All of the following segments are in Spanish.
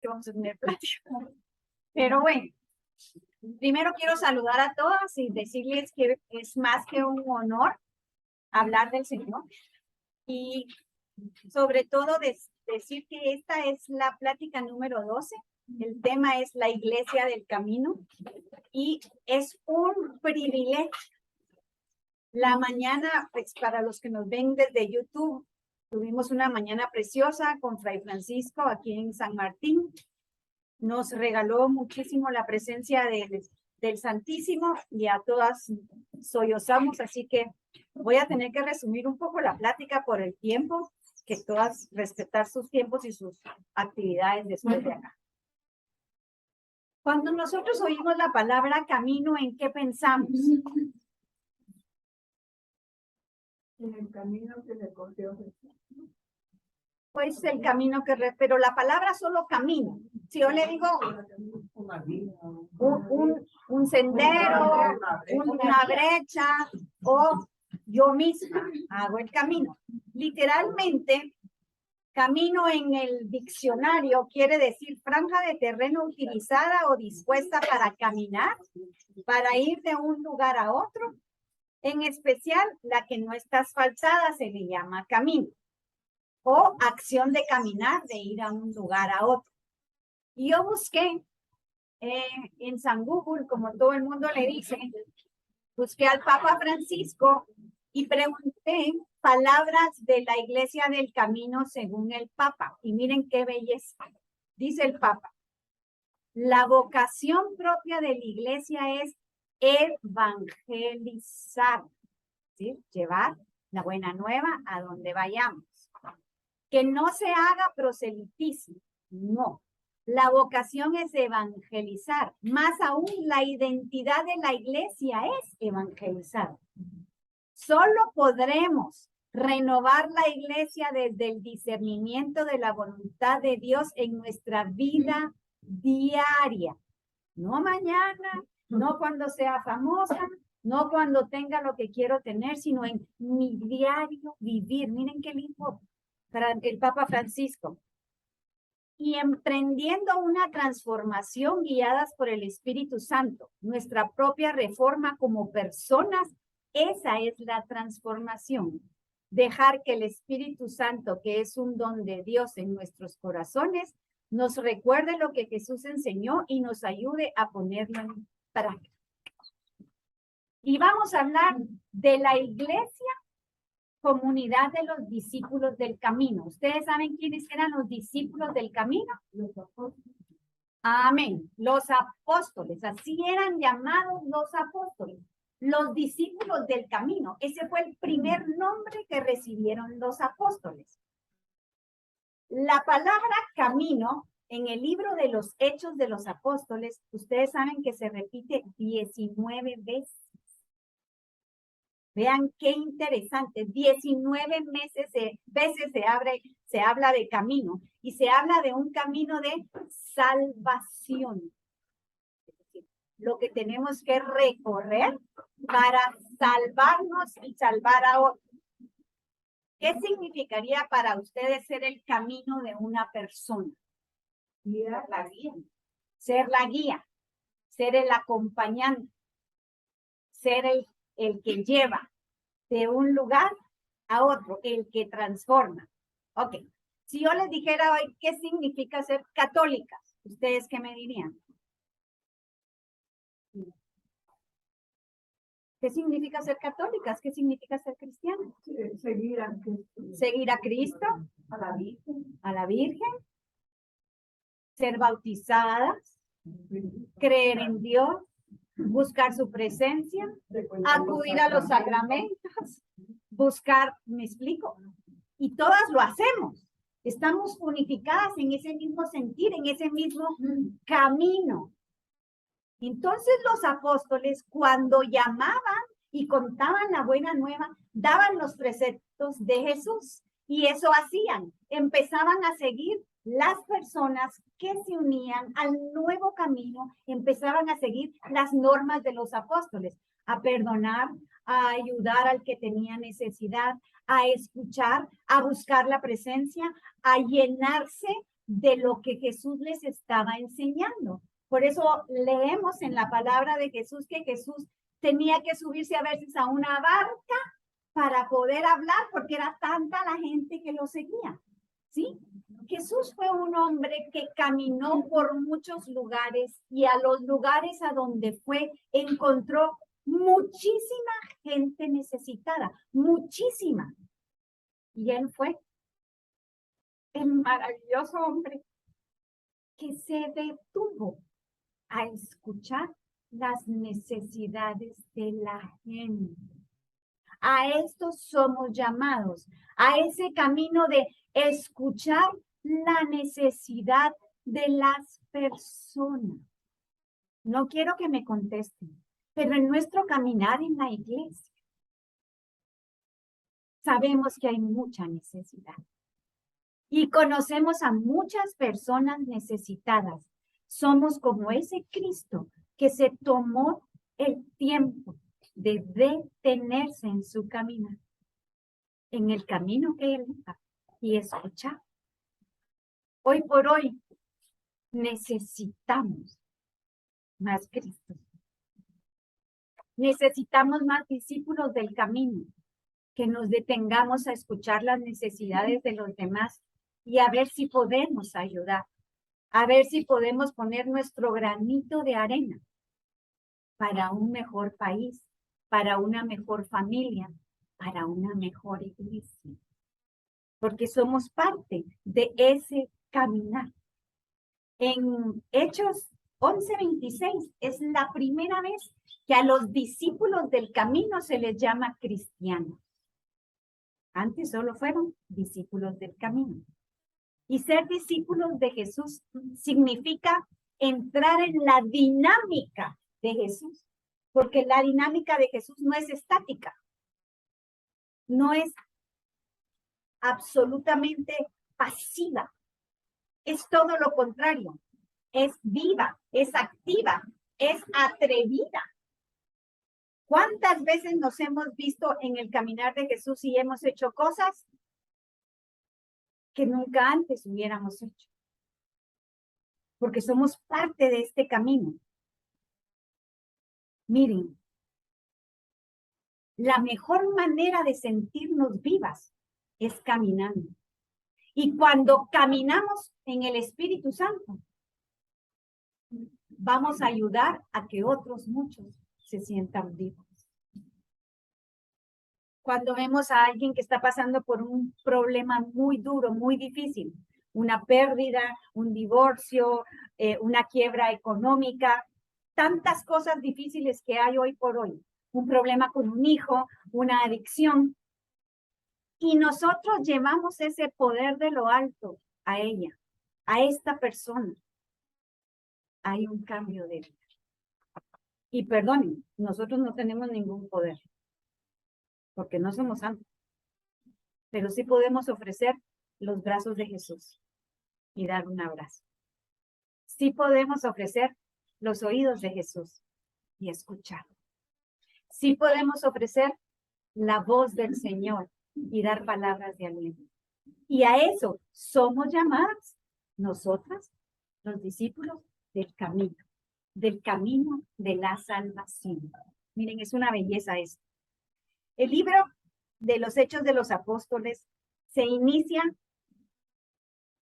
que vamos a tener plática. Pero bueno, primero quiero saludar a todas y decirles que es más que un honor hablar del Señor. Y sobre todo decir que esta es la plática número 12. El tema es la Iglesia del Camino y es un privilegio. La mañana, pues para los que nos ven desde YouTube, tuvimos una mañana preciosa con Fray Francisco aquí en San Martín. Nos regaló muchísimo la presencia del Santísimo y a todas sollozamos, así que voy a tener que resumir un poco la plática por el tiempo, que todas respetar sus tiempos y sus actividades después de acá. Cuando nosotros oímos la palabra camino, ¿en qué pensamos? En el camino que recorrió Jesús. Pues el camino pero la palabra solo camino. Si yo le digo un sendero, una brecha o yo misma hago el camino. Literalmente, camino en el diccionario quiere decir franja de terreno utilizada o dispuesta para caminar, para ir de un lugar a otro. En especial, la que no está asfaltada se le llama camino. O acción de caminar, de ir a un lugar a otro. Y yo busqué en San Google, como todo el mundo le dice, busqué al Papa Francisco y pregunté palabras de la Iglesia del Camino según el Papa. Y miren qué belleza. Dice el Papa, la vocación propia de la Iglesia es evangelizar, ¿sí? Llevar la buena nueva a donde vayamos. Que no se haga proselitismo, no. La vocación es evangelizar. Más aún, la identidad de la iglesia es evangelizar. Solo podremos renovar la iglesia desde el discernimiento de la voluntad de Dios en nuestra vida diaria. No mañana, no cuando sea famosa, no cuando tenga lo que quiero tener, sino en mi diario vivir. Miren qué lindo para el Papa Francisco. Y emprendiendo una transformación guiadas por el Espíritu Santo, nuestra propia reforma como personas, esa es la transformación. Dejar que el Espíritu Santo, que es un don de Dios en nuestros corazones, nos recuerde lo que Jesús enseñó y nos ayude a ponerlo en práctica. Y vamos a hablar de la iglesia, comunidad de los discípulos del camino. ¿Ustedes saben quiénes eran los discípulos del camino? Los apóstoles. Amén. Los apóstoles, así eran llamados los apóstoles. Los discípulos del camino. Ese fue el primer nombre que recibieron los apóstoles. La palabra camino en el libro de los Hechos de los Apóstoles, ustedes saben que se repite 19 veces. Vean qué interesante, 19 veces se habla de camino y se habla de un camino de salvación. Lo que tenemos que recorrer para salvarnos y salvar a otros. ¿Qué significaría para ustedes ser el camino de una persona? Ser la guía. Ser la guía, ser el acompañante, ser el que lleva de un lugar a otro, el que transforma. Ok, si yo les dijera hoy qué significa ser católicas, ¿ustedes qué me dirían? ¿Qué significa ser católicas? ¿Qué significa ser cristianas? Seguir a Cristo. Seguir a Cristo, a la Virgen, ser bautizadas, creer en Dios, buscar su presencia, acudir a los sacramentos, buscar, ¿me explico? Y todas lo hacemos. Estamos unificadas en ese mismo sentir, en ese mismo camino. Entonces los apóstoles, cuando llamaban y contaban la buena nueva, daban los preceptos de Jesús. Y eso hacían. Empezaban a seguir las personas que se unían al nuevo camino, empezaban a seguir las normas de los apóstoles, a perdonar, a ayudar al que tenía necesidad, a escuchar, a buscar la presencia, a llenarse de lo que Jesús les estaba enseñando. Por eso leemos en la palabra de Jesús que Jesús tenía que subirse a veces a una barca para poder hablar, porque era tanta la gente que lo seguía, ¿sí? Jesús fue un hombre que caminó por muchos lugares y a los lugares a donde fue encontró muchísima gente necesitada, muchísima. Y él fue el maravilloso hombre que se detuvo a escuchar las necesidades de la gente. A esto somos llamados, a ese camino de escuchar la necesidad de las personas. No quiero que me contesten, pero en nuestro caminar en la iglesia sabemos que hay mucha necesidad y conocemos a muchas personas necesitadas. Somos como ese Cristo que se tomó el tiempo de detenerse en su caminar, en el camino que él iba y escuchar. Hoy por hoy necesitamos más Cristo. Necesitamos más discípulos del camino, que nos detengamos a escuchar las necesidades de los demás y a ver si podemos ayudar, a ver si podemos poner nuestro granito de arena para un mejor país, para una mejor familia, para una mejor iglesia. Porque somos parte de ese caminar. En Hechos 11:26 es la primera vez que a los discípulos del camino se les llama cristianos. Antes solo fueron discípulos del camino. Y ser discípulos de Jesús significa entrar en la dinámica de Jesús, porque la dinámica de Jesús no es estática, no es absolutamente pasiva, es todo lo contrario, es viva, es activa, es atrevida. ¿Cuántas veces nos hemos visto en el caminar de Jesús y hemos hecho cosas que nunca antes hubiéramos hecho? Porque somos parte de este camino. Miren, la mejor manera de sentirnos vivas es caminando. Y cuando caminamos en el Espíritu Santo, vamos a ayudar a que otros muchos se sientan vivos. Cuando vemos a alguien que está pasando por un problema muy duro, muy difícil, una pérdida, un divorcio, una quiebra económica, tantas cosas difíciles que hay hoy por hoy, un problema con un hijo, una adicción, y nosotros llevamos ese poder de lo alto a ella, a esta persona. Hay un cambio de vida. Y perdonen, nosotros no tenemos ningún poder, porque no somos santos, pero sí podemos ofrecer los brazos de Jesús y dar un abrazo. Sí podemos ofrecer los oídos de Jesús y escuchar. Sí podemos ofrecer la voz del Señor y dar palabras de aliento. Y a eso somos llamadas nosotras, los discípulos del camino de la salvación. Miren, es una belleza esto. El libro de los Hechos de los Apóstoles se inicia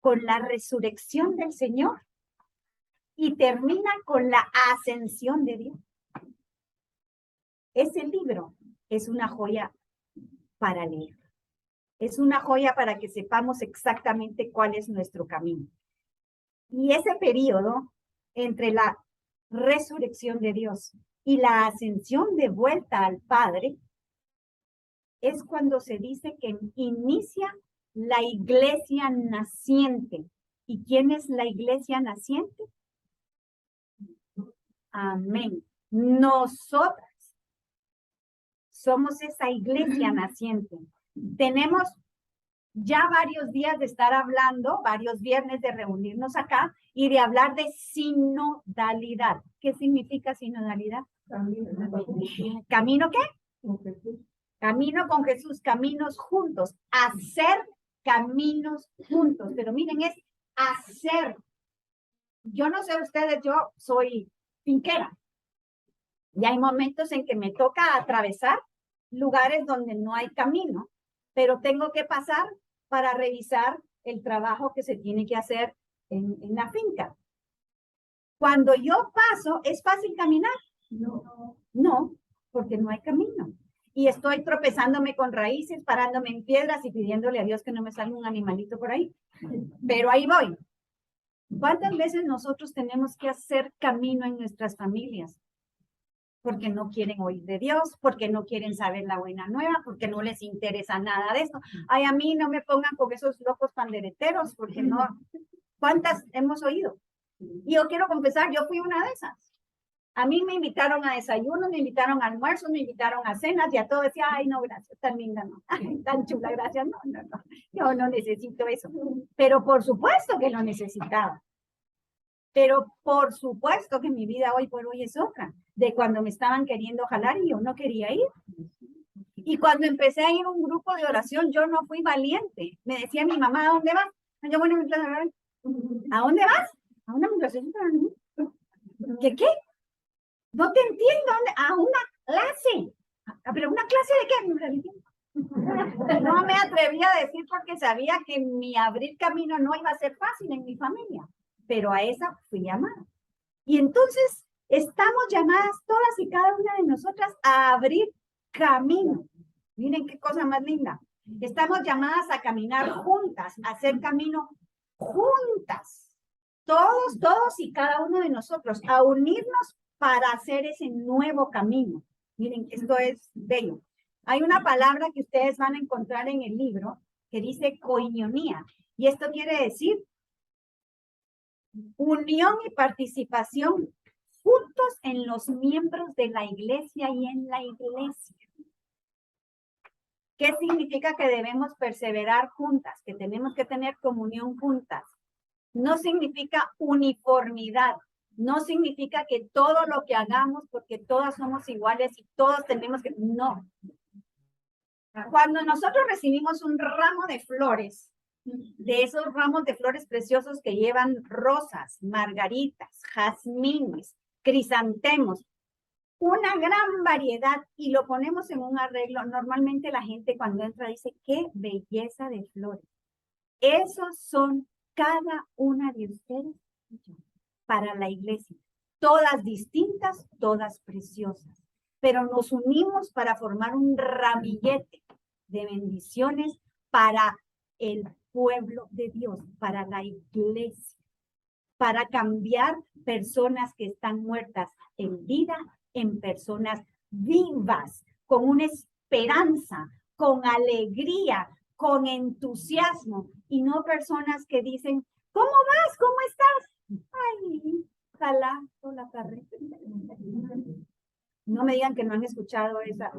con la resurrección del Señor y termina con la ascensión de Dios. Ese libro es una joya para leer. Es una joya para que sepamos exactamente cuál es nuestro camino. Y ese periodo entre la resurrección de Dios y la ascensión de vuelta al Padre es cuando se dice que inicia la iglesia naciente. ¿Y quién es la iglesia naciente? Amén. Nosotras somos esa iglesia naciente. Tenemos ya varios días de estar hablando, varios viernes de reunirnos acá y de hablar de sinodalidad. ¿Qué significa sinodalidad? ¿Camino qué? Con Jesús. Camino con Jesús, caminos juntos, hacer caminos juntos. Pero miren, es hacer. Yo no sé ustedes, yo soy finquera. Y hay momentos en que me toca atravesar lugares donde no hay camino, pero tengo que pasar para revisar el trabajo que se tiene que hacer en la finca. Cuando yo paso, ¿es fácil caminar? No, porque no hay camino. Y estoy tropezándome con raíces, parándome en piedras y pidiéndole a Dios que no me salga un animalito por ahí. Pero ahí voy. ¿Cuántas veces nosotros tenemos que hacer camino en nuestras familias? Porque no quieren oír de Dios, porque no quieren saber la buena nueva, porque no les interesa nada de esto. Ay, a mí no me pongan con esos locos pandereteros, porque no. ¿Cuántas hemos oído? Y yo quiero confesar, yo fui una de esas. A mí me invitaron a desayunos, me invitaron a almuerzos, me invitaron a cenas y a todo decía, ay, no, gracias, tan linda, no, ay, tan chula, gracias, no, yo no necesito eso. Pero por supuesto que lo necesitaba. Pero por supuesto que mi vida hoy por hoy es otra, de cuando me estaban queriendo jalar y yo no quería ir. Y cuando empecé a ir a un grupo de oración, yo no fui valiente. Me decía mi mamá, ¿a dónde vas? Yo, bueno, ¿a dónde vas? A una migración. ¿Qué? No te entiendo. A una clase. ¿Pero una clase de qué? No me atreví a decir porque sabía que mi abrir camino no iba a ser fácil en mi familia. Pero a esa fui llamada. Y entonces estamos llamadas todas y cada una de nosotras a abrir camino. Miren qué cosa más linda. Estamos llamadas a caminar juntas, a hacer camino juntas. Todos y cada uno de nosotros, a unirnos para hacer ese nuevo camino. Miren, esto es bello. Hay una palabra que ustedes van a encontrar en el libro que dice koinonía. Y esto quiere decir unión y participación juntos en los miembros de la iglesia y en la iglesia. ¿Qué significa que debemos perseverar juntas? Que tenemos que tener comunión juntas. No significa uniformidad. No significa que todo lo que hagamos, porque todas somos iguales y todos tenemos que... No. Cuando nosotros recibimos un ramo de flores, de esos ramos de flores preciosos que llevan rosas, margaritas, jazmines, crisantemos, una gran variedad, y lo ponemos en un arreglo. Normalmente la gente cuando entra dice, qué belleza de flores. Esos son cada una de ustedes para la iglesia. Todas distintas, todas preciosas. Pero nos unimos para formar un ramillete de bendiciones para el pueblo de Dios, para la iglesia, para cambiar personas que están muertas en vida en personas vivas, con una esperanza, con alegría, con entusiasmo, y no personas que dicen, ¿cómo vas? ¿Cómo estás? Ay, jalando la carreta. No me digan que no han escuchado esa.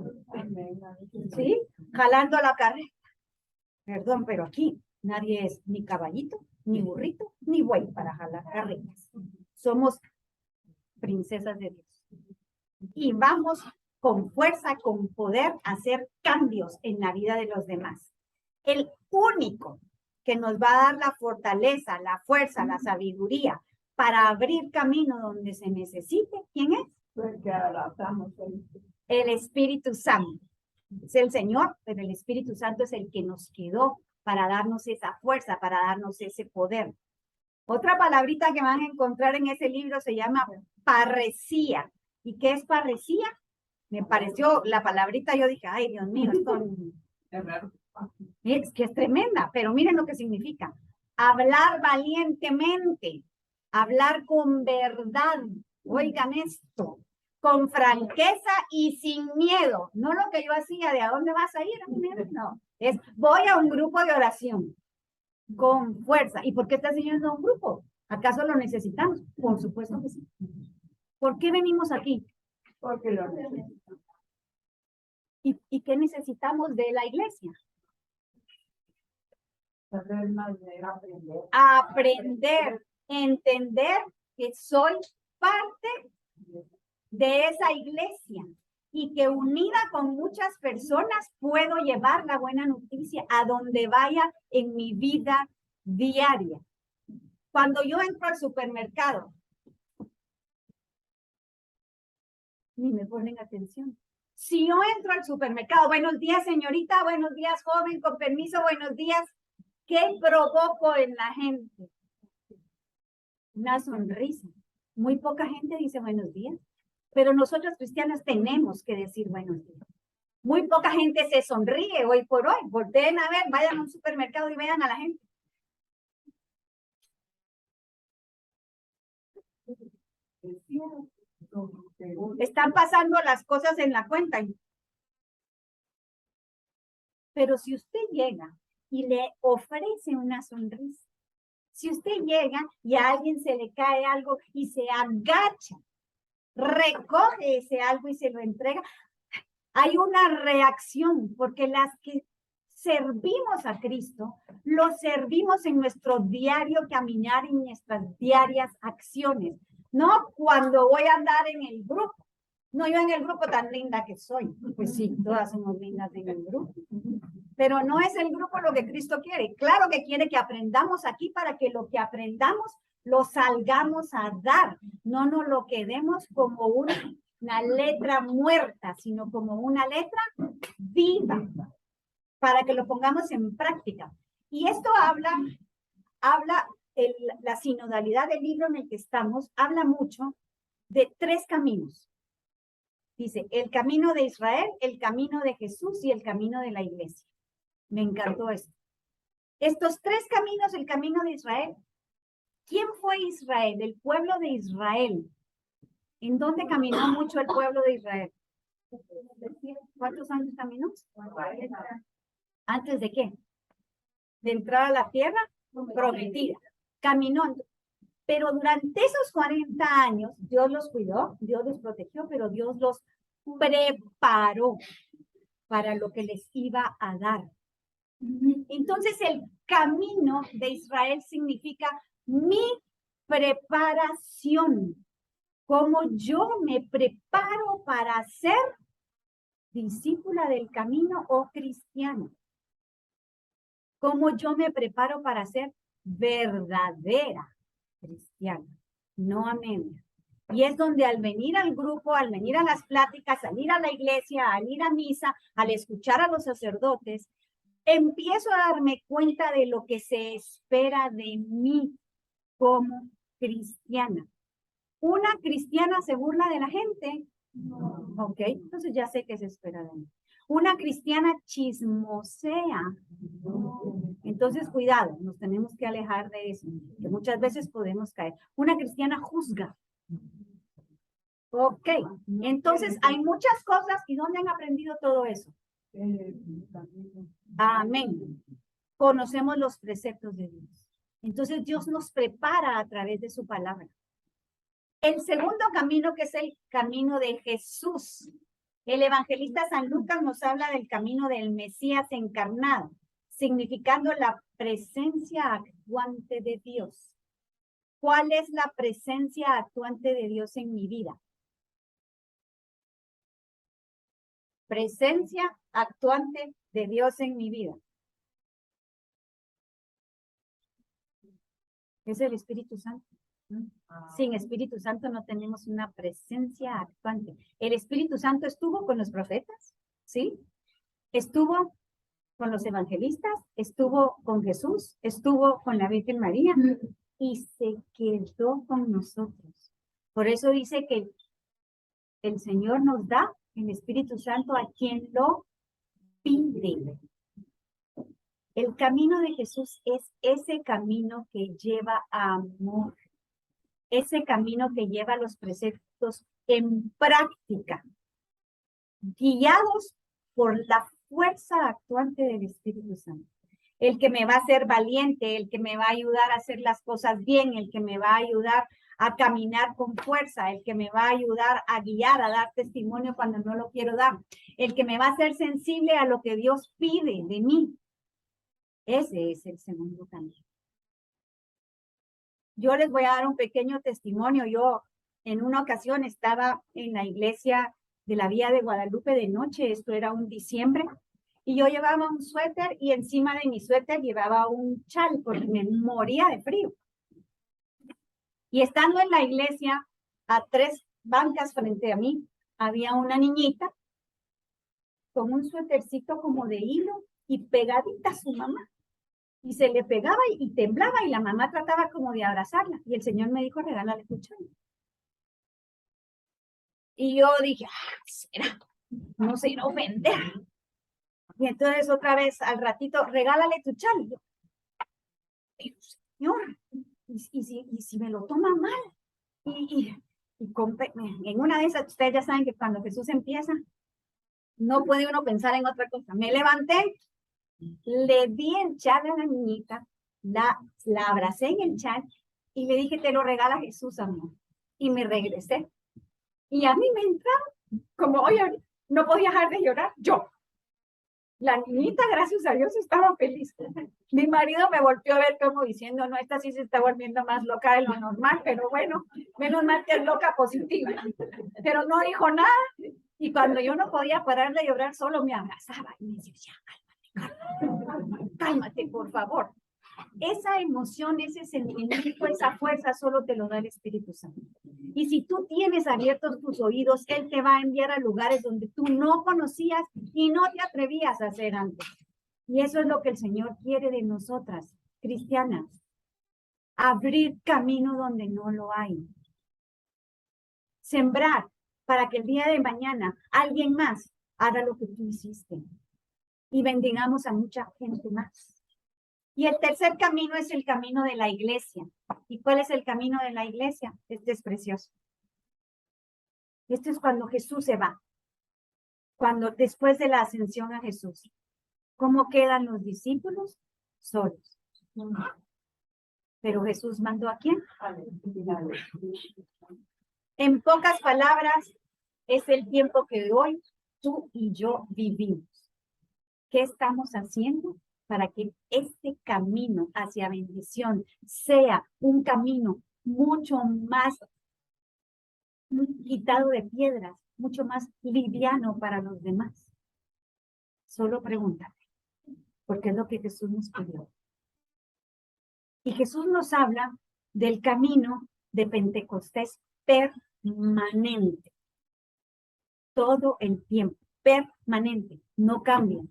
¿Sí? Jalando la carreta. Perdón, pero aquí nadie es ni caballito, ni burrito, ni buey para jalar carretas. Somos princesas de Dios. Y vamos con fuerza, con poder, a hacer cambios en la vida de los demás. El único que nos va a dar la fortaleza, la fuerza, la sabiduría para abrir camino donde se necesite, ¿quién es? El Espíritu Santo. Es el Señor, pero el Espíritu Santo es el que nos quedó para darnos esa fuerza, para darnos ese poder. Otra palabrita que van a encontrar en ese libro se llama parresía. ¿Y qué es parresía? Me pareció la palabrita, yo dije, ay, Dios mío, esto es que es tremenda, pero miren lo que significa. Hablar valientemente, hablar con verdad. Oigan esto, con franqueza y sin miedo. No lo que yo hacía de ¿a dónde vas a ir? No, es voy a un grupo de oración con fuerza. ¿Y por qué estás yendo a un grupo? ¿Acaso lo necesitamos? Por supuesto que sí. ¿Por qué venimos aquí? Porque lo necesitamos. ¿Y qué necesitamos de la iglesia? Saber más de aprender. Aprender, entender que soy parte de esa iglesia y que unida con muchas personas puedo llevar la buena noticia a donde vaya en mi vida diaria. Cuando yo entro al supermercado, ni me ponen atención. Si yo entro al supermercado, buenos días, señorita, buenos días, joven, con permiso, buenos días, ¿qué provoco en la gente? Una sonrisa. Muy poca gente dice buenos días, pero nosotros cristianos tenemos que decir buenos días. Muy poca gente se sonríe hoy por hoy. Volteen a ver, vayan a un supermercado y vean a la gente. Están pasando las cosas en la cuenta. Pero si usted llega y le ofrece una sonrisa, si usted llega y a alguien se le cae algo y se agacha, recoge ese algo y se lo entrega, hay una reacción, porque las que servimos a Cristo, lo servimos en nuestro diario caminar, en nuestras diarias acciones, no cuando voy a andar en el grupo. No, yo en el grupo tan linda que soy. Pues sí, todas somos lindas en el grupo. Pero no es el grupo lo que Cristo quiere. Claro que quiere que aprendamos aquí para que lo que aprendamos lo salgamos a dar. No nos lo quedemos como una letra muerta, sino como una letra viva, para que lo pongamos en práctica. Y esto habla la sinodalidad del libro en el que estamos, habla mucho de 3 caminos. Dice, el camino de Israel, el camino de Jesús y el camino de la iglesia. Me encantó esto. Estos 3 caminos, el camino de Israel. ¿Quién fue Israel? El pueblo de Israel. ¿En dónde caminó mucho el pueblo de Israel? ¿Cuántos años caminó? ¿Antes de qué? De entrar a la tierra prometida. Caminó. Pero durante esos 40 años, Dios los cuidó, Dios los protegió, pero Dios los preparó para lo que les iba a dar. Entonces, el camino de Israel significa mi preparación. Como yo me preparo para ser discípula del camino o cristiano. Como yo me preparo para ser verdadera cristiana, no a media. Y es donde al venir al grupo, al venir a las pláticas, al ir a la iglesia, al ir a misa, al escuchar a los sacerdotes, empiezo a darme cuenta de lo que se espera de mí como cristiana. ¿Una cristiana se burla de la gente? No. Ok, entonces ya sé qué se espera de mí. ¿Una cristiana chismosea? No. Entonces, cuidado, nos tenemos que alejar de eso, que muchas veces podemos caer. ¿Una cristiana juzga? Ok, entonces hay muchas cosas. ¿Y dónde han aprendido todo eso? Amén. Conocemos los preceptos de Dios. Entonces Dios nos prepara a través de su palabra. El segundo camino, que es el camino de Jesús. El evangelista San Lucas nos habla del camino del Mesías encarnado, significando la presencia actuante de Dios. ¿Cuál es la presencia actuante de Dios en mi vida? Presencia actuante de Dios en mi vida. Es el Espíritu Santo. Sin Espíritu Santo no tenemos una presencia actuante. El Espíritu Santo estuvo con los profetas, ¿sí? Estuvo con los evangelistas, estuvo con Jesús, estuvo con la Virgen María y se quedó con nosotros. Por eso dice que el Señor nos da el Espíritu Santo a quien lo pide. El camino de Jesús es ese camino que lleva a amor. Ese camino que lleva los preceptos en práctica, guiados por la fuerza actuante del Espíritu Santo. El que me va a hacer valiente, el que me va a ayudar a hacer las cosas bien, el que me va a ayudar a caminar con fuerza, el que me va a ayudar a guiar, a dar testimonio cuando no lo quiero dar, el que me va a hacer sensible a lo que Dios pide de mí. Ese es el segundo camino. Yo les voy a dar un pequeño testimonio. Yo en una ocasión estaba en la iglesia de la Vía de Guadalupe de noche, esto era un diciembre, y yo llevaba un suéter y encima de mi suéter llevaba un chal porque me moría de frío. Y estando en la iglesia, a 3 bancas frente a mí, había una niñita con un suétercito como de hilo y pegadita a su mamá. Y se le pegaba y temblaba y la mamá trataba como de abrazarla. Y el Señor me dijo, regálale tu chal. Y yo dije, será, no se irá a ofender. Y entonces otra vez al ratito, regálale tu chal. Y yo, pero Señor, ¿y si me lo toma mal? En una de esas, ustedes ya saben que cuando Jesús empieza, no puede uno pensar en otra cosa. Me levanté, le di el chal a la niñita, la abracé en el chal y le dije, te lo regala Jesús, amor. Y me regresé. Y a mí me entraba, como hoy no podía dejar de llorar, yo. La niñita, gracias a Dios, estaba feliz. Mi marido me volvió a ver como diciendo, no, esta sí se está volviendo más loca de lo normal, pero bueno, menos mal que es loca positiva. Pero no dijo nada. Y cuando yo no podía parar de llorar, solo me abrazaba y me decía, cálmate, por favor. Esa emoción, ese sentimiento, esa fuerza solo te lo da el Espíritu Santo. Y si tú tienes abiertos tus oídos, Él te va a enviar a lugares donde tú no conocías y no te atrevías a hacer antes. Y eso es lo que el Señor quiere de nosotras, cristianas. Abrir camino donde no lo hay. Sembrar para que el día de mañana alguien más haga lo que tú hiciste. Y bendigamos a mucha gente más. Y el tercer camino es el camino de la iglesia. ¿Y cuál es el camino de la iglesia? Este es precioso. Este es cuando Jesús se va. Cuando después de la ascensión a Jesús. ¿Cómo quedan los discípulos? Solos. Pero Jesús mandó ¿a quién? En pocas palabras, es el tiempo que hoy tú y yo vivimos. ¿Qué estamos haciendo para que este camino hacia bendición sea un camino mucho más quitado de piedras, mucho más liviano para los demás? Solo pregúntate, porque es lo que Jesús nos pidió. Y Jesús nos habla del camino de Pentecostés permanente. Todo el tiempo, permanente, no cambia.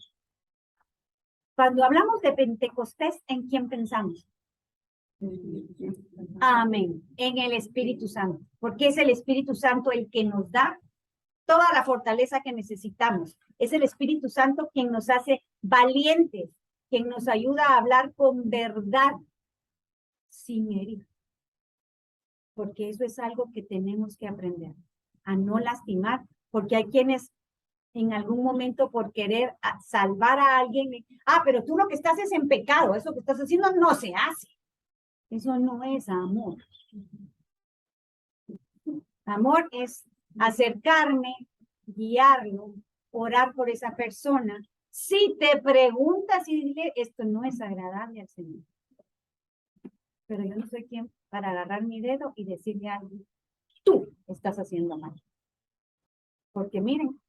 Cuando hablamos de Pentecostés, ¿en quién pensamos? Amén. En el Espíritu Santo, porque es el Espíritu Santo el que nos da toda la fortaleza que necesitamos. Es el Espíritu Santo quien nos hace valientes, quien nos ayuda a hablar con verdad, sin herir. Porque eso es algo que tenemos que aprender, a no lastimar, porque hay quienes en algún momento por querer salvar a alguien, pero tú lo que estás es en pecado, eso que estás haciendo no se hace. Eso no es amor. Amor es acercarme, guiarlo, orar por esa persona. Si te preguntas y dile, esto no es agradable al Señor. Pero yo no soy quien para agarrar mi dedo y decirle a alguien, tú estás haciendo mal. Porque miren,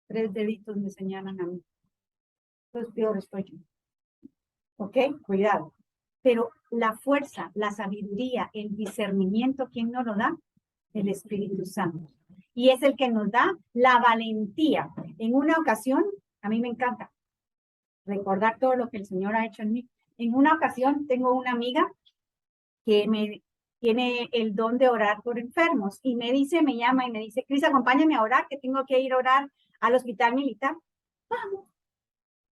3 deditos me señalan a mí. Pues peor estoy yo. ¿Ok? Cuidado. Pero la fuerza, la sabiduría, el discernimiento, ¿quién nos lo da? El Espíritu Santo. Y es el que nos da la valentía. En una ocasión, a mí me encanta recordar todo lo que el Señor ha hecho en mí. En una ocasión tengo una amiga que me tiene el don de orar por enfermos y me llama y me dice, Cris, acompáñame a orar, que tengo que ir a orar al hospital militar. Vamos.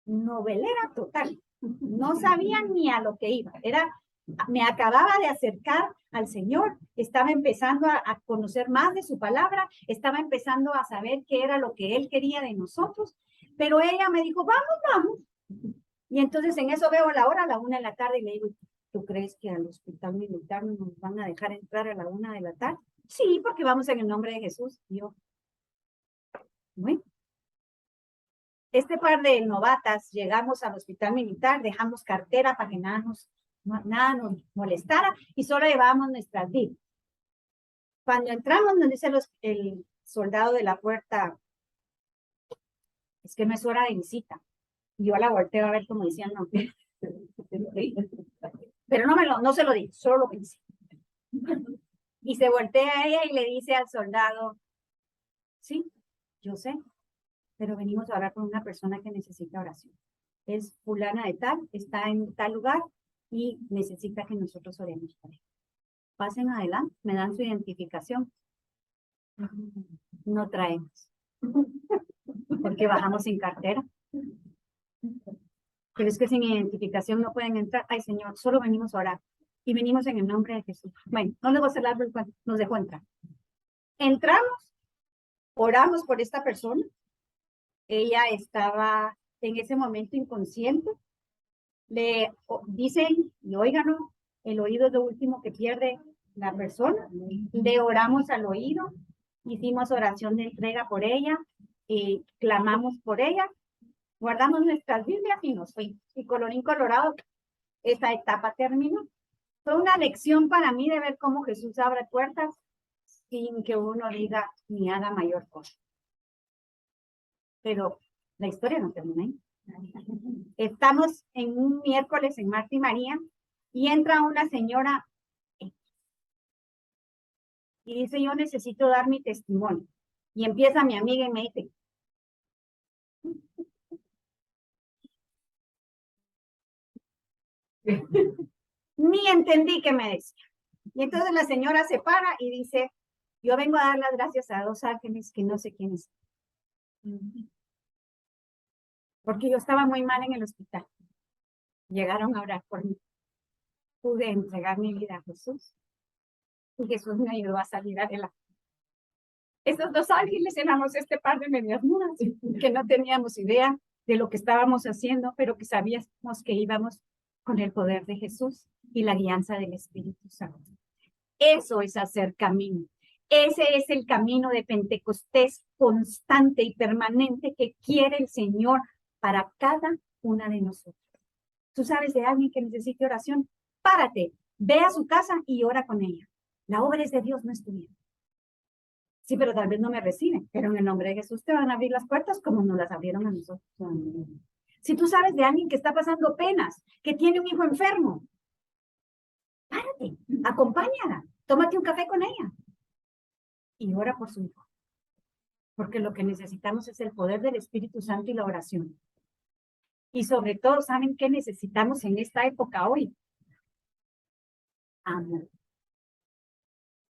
Novelera total. No sabía ni a lo que iba. Me acababa de acercar al Señor, estaba empezando a conocer más de su palabra, estaba empezando a saber qué era lo que Él quería de nosotros, pero ella me dijo, vamos. Y entonces en eso veo la hora, a la 1 de la tarde, y le digo, ¿tú crees que al hospital militar nos van a dejar entrar a la 1 de la tarde? Sí, porque vamos en el nombre de Jesús. Y yo, bueno. Este par de novatas llegamos al hospital militar, dejamos cartera para que nada nos molestara y solo llevábamos nuestras vidas. Cuando entramos nos dice el soldado de la puerta, es que no es hora de visita. Y yo la volteo a ver como decían, no. Pero no se lo di, solo lo pensé. Y se voltea a ella y le dice al soldado, sí, yo sé, pero venimos a orar por una persona que necesita oración. Es fulana de tal, está en tal lugar y necesita que nosotros oremos por él. Pasen adelante, me dan su identificación. No traemos, porque bajamos sin cartera. Pero es que sin identificación no pueden entrar. Ay, Señor, solo venimos a orar. Y venimos en el nombre de Jesús. Bueno, no les voy a hacer largo el cuento, nos dejó entrar. Entramos, oramos por esta persona. Ella estaba en ese momento inconsciente. Le dicen, y óiganlo, el oído es lo último que pierde la persona. Le oramos al oído, hicimos oración de entrega por ella, clamamos por ella, guardamos nuestras Biblias y nos fuimos. Y colorín colorado, esa etapa terminó. Fue una lección para mí de ver cómo Jesús abre puertas sin que uno diga ni haga mayor cosa. Pero la historia no termina ahí. Estamos en un miércoles en Marta y María y entra una señora y dice, yo necesito dar mi testimonio. Y empieza mi amiga y me dice, ni entendí qué me decía. Y entonces la señora se para y dice, yo vengo a dar las gracias a 2 ángeles que no sé quiénes. Porque yo estaba muy mal en el hospital. Llegaron a orar por mí. Pude entregar mi vida a Jesús. Y Jesús me ayudó a salir adelante. Estos 2 ángeles éramos este par de medias mudas que no teníamos idea de lo que estábamos haciendo, pero que sabíamos que íbamos con el poder de Jesús y la guianza del Espíritu Santo. Eso es hacer camino. Ese es el camino de Pentecostés constante y permanente que quiere el Señor para cada una de nosotros. Tú sabes de alguien que necesite oración, párate, ve a su casa y ora con ella. La obra es de Dios, no es tuya. Sí, pero tal vez no me reciben, pero en el nombre de Jesús te van a abrir las puertas como nos las abrieron a nosotros. Si tú sabes de alguien que está pasando penas, que tiene un hijo enfermo, párate, acompáñala, tómate un café con ella y ora por su hijo. Porque lo que necesitamos es el poder del Espíritu Santo y la oración. Y sobre todo, ¿saben qué necesitamos en esta época hoy? Amor.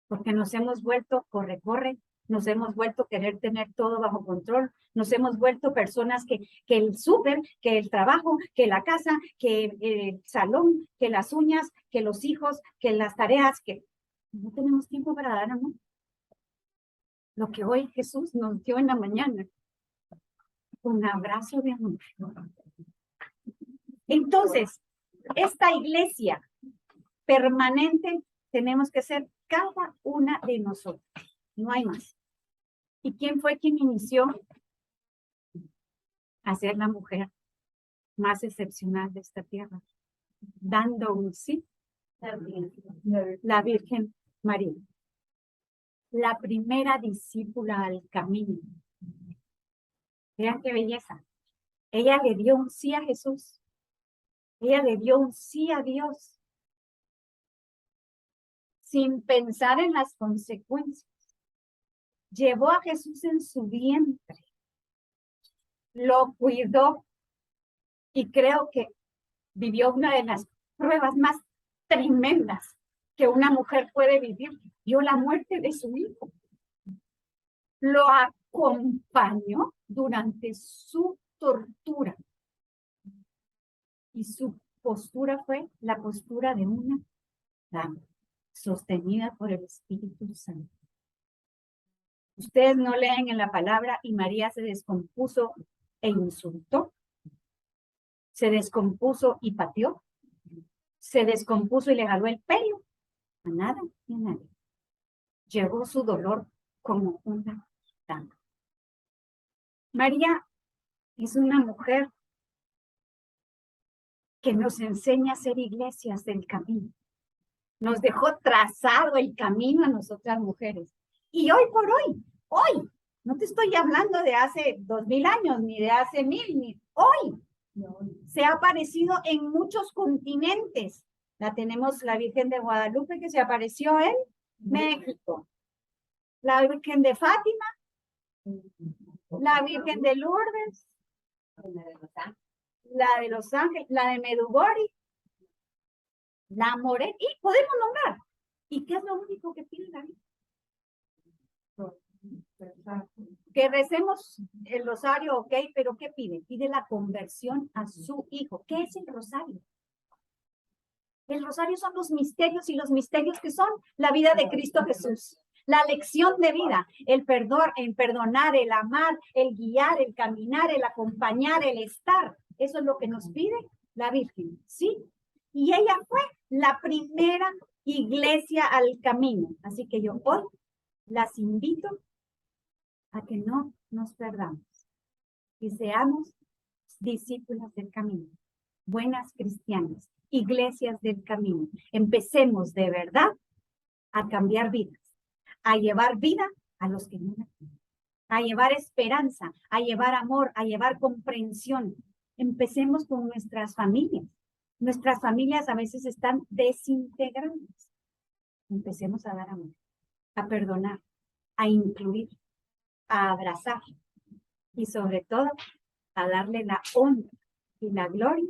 Porque nos hemos vuelto corre, nos hemos vuelto querer tener todo bajo control, nos hemos vuelto personas que el súper, que el trabajo, que la casa, que el salón, que las uñas, que los hijos, que las tareas, que no tenemos tiempo para dar amor. Lo que hoy Jesús nos dio en la mañana, un abrazo de amor. Entonces, esta iglesia permanente tenemos que ser cada una de nosotros. No hay más. ¿Y quién fue quien inició a ser la mujer más excepcional de esta tierra? Dando un sí. La Virgen María. La primera discípula al camino. Vean qué belleza. Ella le dio un sí a Jesús. Ella le dio un sí a Dios. Sin pensar en las consecuencias. Llevó a Jesús en su vientre. Lo cuidó. Y creo que vivió una de las pruebas más tremendas que una mujer puede vivir. Vio la muerte de su hijo. Lo acompañó durante su tortura. Y su postura fue la postura de una dama, sostenida por el Espíritu Santo. Ustedes no leen en la palabra y María se descompuso e insultó. Se descompuso y pateó. Se descompuso y le jaló el pelo. A nada y a nadie. Llevó su dolor como una dama. María es una mujer que nos enseña a ser iglesias del camino. Nos dejó trazado el camino a nosotras mujeres. Y hoy por hoy, no te estoy hablando de hace 2000 años, ni de hace 1000, ni hoy. Se ha aparecido en muchos continentes. La tenemos la Virgen de Guadalupe que se apareció en México. La Virgen de Fátima, la Virgen de Lourdes, la de Los Ángeles, la de Medjugorje, la Morena, y podemos nombrar. ¿Y qué es lo único que pide la Virgen? Que recemos el rosario, ok, pero ¿qué pide? Pide la conversión a su hijo. ¿Qué es el rosario? El rosario son los misterios, y los misterios que son la vida de Cristo Jesús. La lección de vida, el perdón, el perdonar, el amar, el guiar, el caminar, el acompañar, el estar. Eso es lo que nos pide la Virgen, ¿sí? Y ella fue la primera iglesia al camino. Así que yo hoy las invito a que no nos perdamos y seamos discípulas del camino, buenas cristianas, iglesias del camino. Empecemos de verdad a cambiar vidas, a llevar vida a los que no la tienen, a llevar esperanza, a llevar amor, a llevar comprensión. Empecemos con nuestras familias. Nuestras familias a veces están desintegradas. Empecemos a dar amor, a perdonar, a incluir, a abrazar y sobre todo a darle la honra y la gloria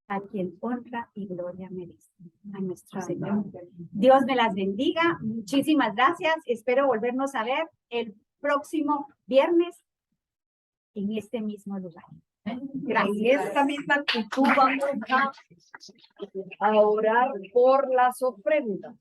a quien honra y gloria merece, a nuestro Señor. Dios me las bendiga. Muchísimas gracias. Espero volvernos a ver el próximo viernes en este mismo lugar. Gracias. En esta misma actitud vamos a orar por las ofrendas.